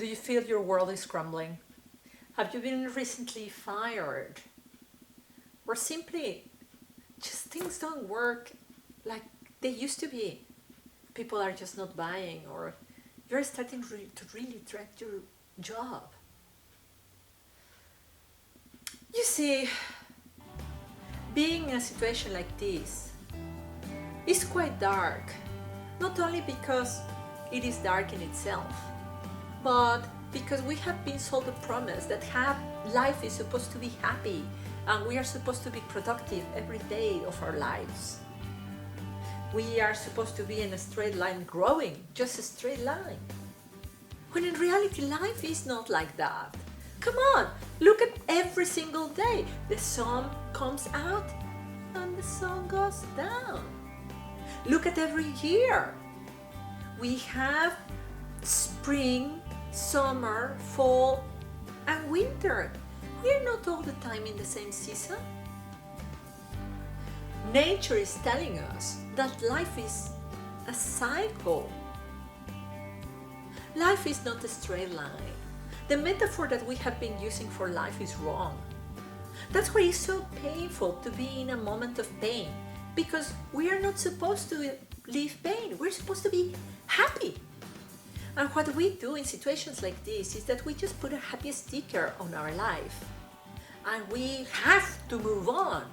Do you feel your world is crumbling? Have you been recently fired? Or simply just things don't work like they used to be? People are just not buying, or you're starting to really dread your job. You see, being in a situation like this is quite dark, not only because it is dark in itself, but because we have been sold the promise that life is supposed to be happy and we are supposed to be productive every day of our lives. We are supposed to be in a straight line growing, just a straight line. When in reality, life is not like that. Come on, look at every single day. The sun comes out and the sun goes down. Look at every year. We have spring, summer, fall, and winter. We're not all the time in the same season. Nature is telling us that life is a cycle. Life is not a straight line. The metaphor that we have been using for life is wrong. That's why it's so painful to be in a moment of pain, because we are not supposed to live pain. We're supposed to be happy. And what we do in situations like this is that we just put a happy sticker on our life and we have to move on.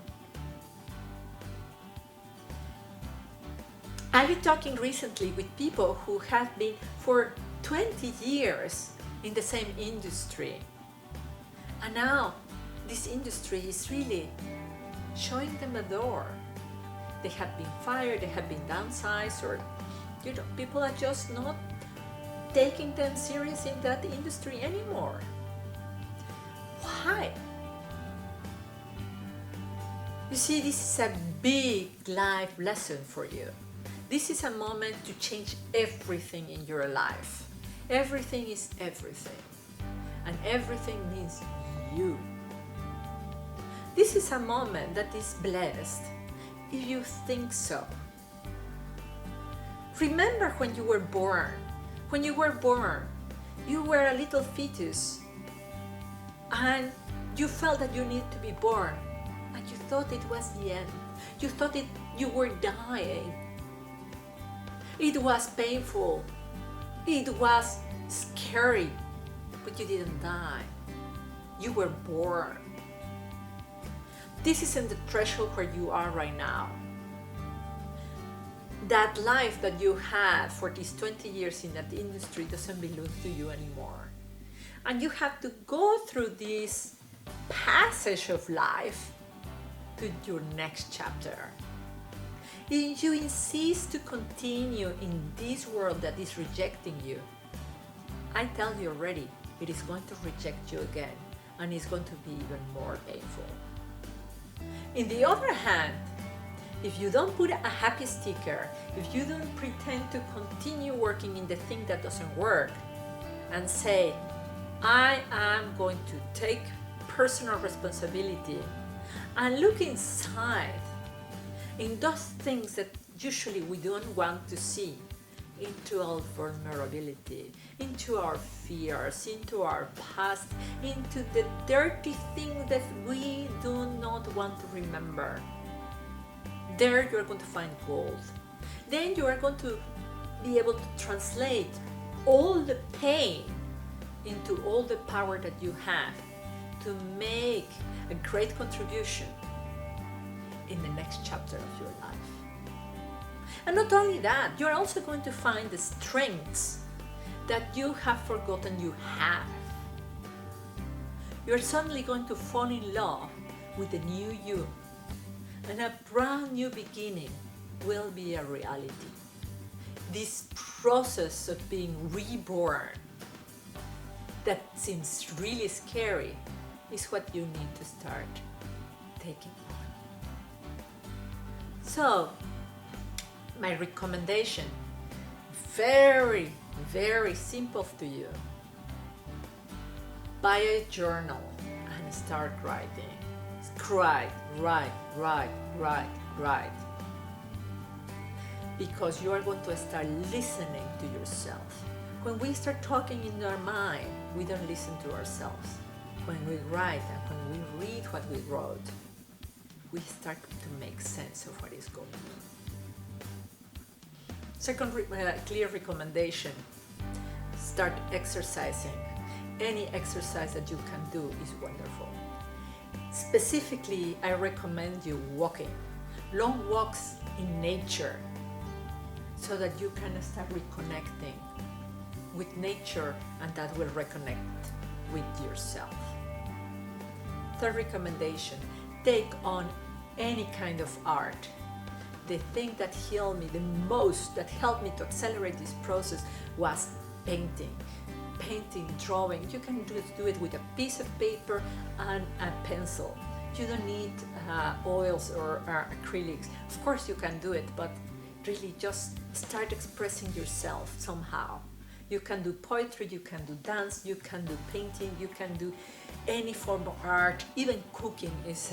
I've been talking recently with people who have been for 20 years in the same industry. And now this industry is really showing them a door. They have been fired, they have been downsized, or people are just not taking them serious in that industry anymore. Why? You see, this is a big life lesson for you. This is a moment to change everything in your life. Everything is everything. And everything means you. This is a moment that is blessed if you think so. Remember when you were born. When you were born, you were a little fetus and you felt that you needed to be born, and you thought it was the end. You thought you were dying. It was painful. It was scary, but you didn't die. You were born. This isn't the threshold where you are right now. That life that you had for these 20 years in that industry doesn't belong to you anymore. And you have to go through this passage of life to your next chapter. If you insist to continue in this world that is rejecting you, I tell you already, it is going to reject you again, and it's going to be even more painful. In the other hand, if you don't put a happy sticker, if you don't pretend to continue working in the thing that doesn't work, and say, I am going to take personal responsibility and look inside in those things that usually we don't want to see, into our vulnerability, into our fears, into our past, into the dirty things that we do not want to remember. There you are going to find gold. Then you are going to be able to translate all the pain into all the power that you have to make a great contribution in the next chapter of your life. And not only that, you're also going to find the strengths that you have forgotten you have. You're suddenly going to fall in love with the new you, and a brand new beginning will be a reality. This process of being reborn that seems really scary is what you need to start taking on. So, my recommendation, very, very simple to you. Buy a journal and start writing. Write. Because you are going to start listening to yourself. When we start talking in our mind, we don't listen to ourselves. When we write and when we read what we wrote, we start to make sense of what is going on. Second clear recommendation, start exercising. Any exercise that you can do is wonderful. Specifically, I recommend you walking. Long walks in nature so that you can start reconnecting with nature, and that will reconnect with yourself. Third recommendation, take on any kind of art. The thing that healed me the most, that helped me to accelerate this process, was painting. Painting, drawing. You can do it with a piece of paper and a pencil. You don't need oils or acrylics. Of course you can do it, but really just start expressing yourself somehow. You can do poetry, you can do dance, you can do painting, you can do any form of art. Even cooking is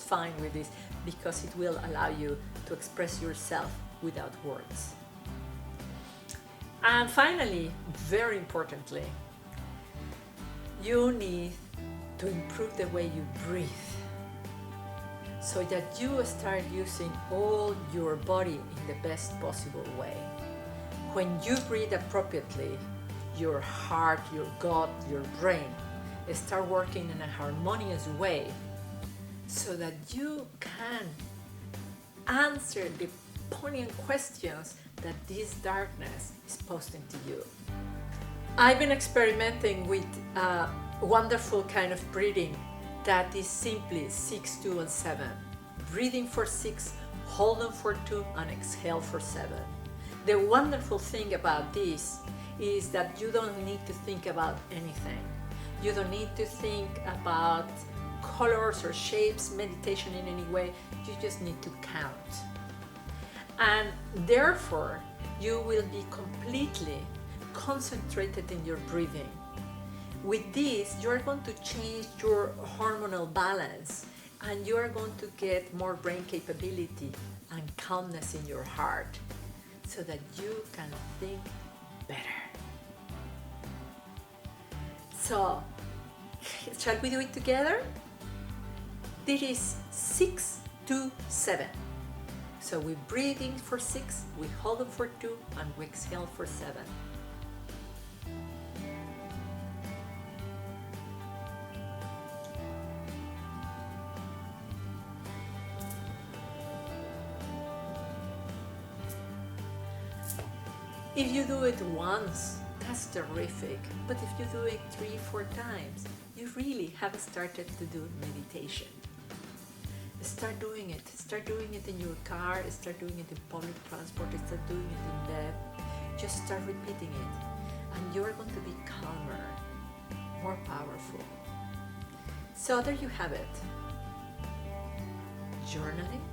fine with this, because it will allow you to express yourself without words. And finally, very importantly, you need to improve the way you breathe, so that you start using all your body in the best possible way. When you breathe appropriately, your heart, your gut, your brain start working in a harmonious way, so that you can answer the poignant questions that this darkness is posting to you. I've been experimenting with a wonderful kind of breathing that is simply 6, 2, and 7. Breathing for 6, hold on for 2, and exhale for 7. The wonderful thing about this is that you don't need to think about anything. You don't need to think about colors or shapes, meditation in any way. You just need to count. And therefore, you will be completely concentrated in your breathing. With this, you are going to change your hormonal balance, and you are going to get more brain capability and calmness in your heart, so that you can think better. So, shall we do it together? This is 6, 2, 7. So we breathe in for 6, we hold it for 2, and we exhale for 7. If you do it once, that's terrific. But if you do it 3, 4 times, you really have started to do meditation. Start doing it. Start doing it in your car, start doing it in public transport, start doing it in bed. Just start repeating it. And you're going to be calmer, more powerful. So there you have it. Journaling,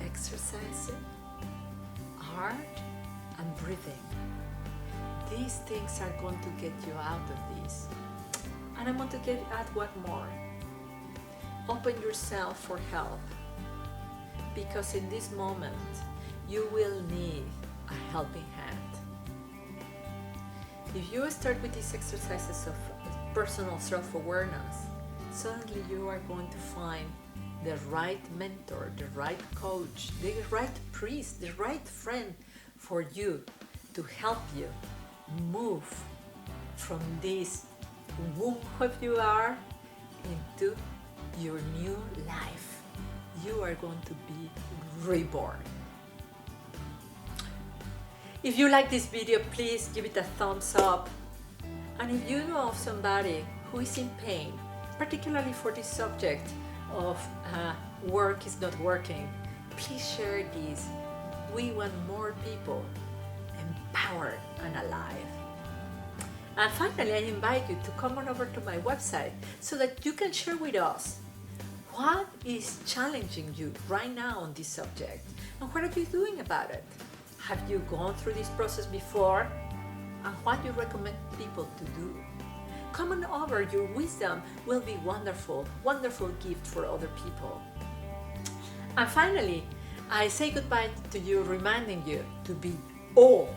exercising, art, and breathing. These things are going to get you out of this. And I want to add one more. Open yourself for help, because in this moment you will need a helping hand. If you start with these exercises of personal self-awareness, suddenly you are going to find the right mentor, the right coach, the right priest, the right friend for you to help you move from this womb of you are into your new life. You are going to be reborn. If you like this video, please give it a thumbs up. And if you know of somebody who is in pain, particularly for this subject of work is not working, please share this. We want more people empowered and alive. And finally, I invite you to come on over to my website so that you can share with us what is challenging you right now on this subject, and what are you doing about it? Have you gone through this process before? And what you recommend people to do? Come on over, your wisdom will be wonderful, wonderful gift for other people. And finally, I say goodbye to you, reminding you to be all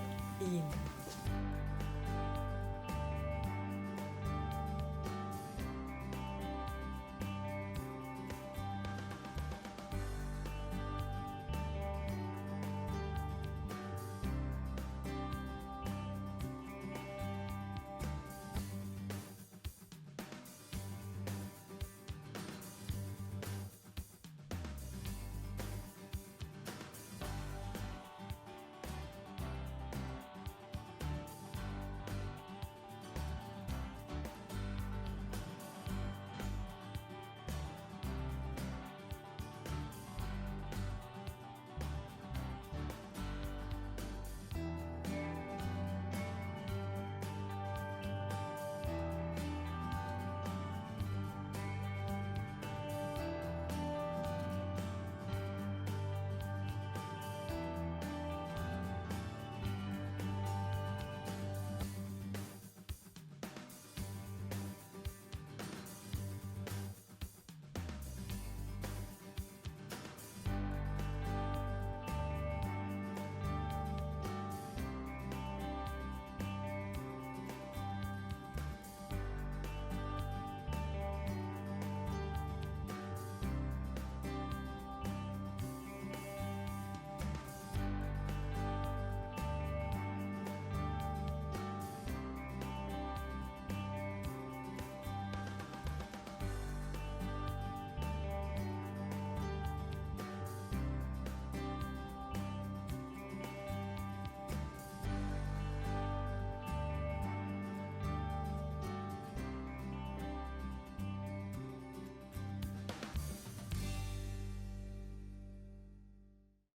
in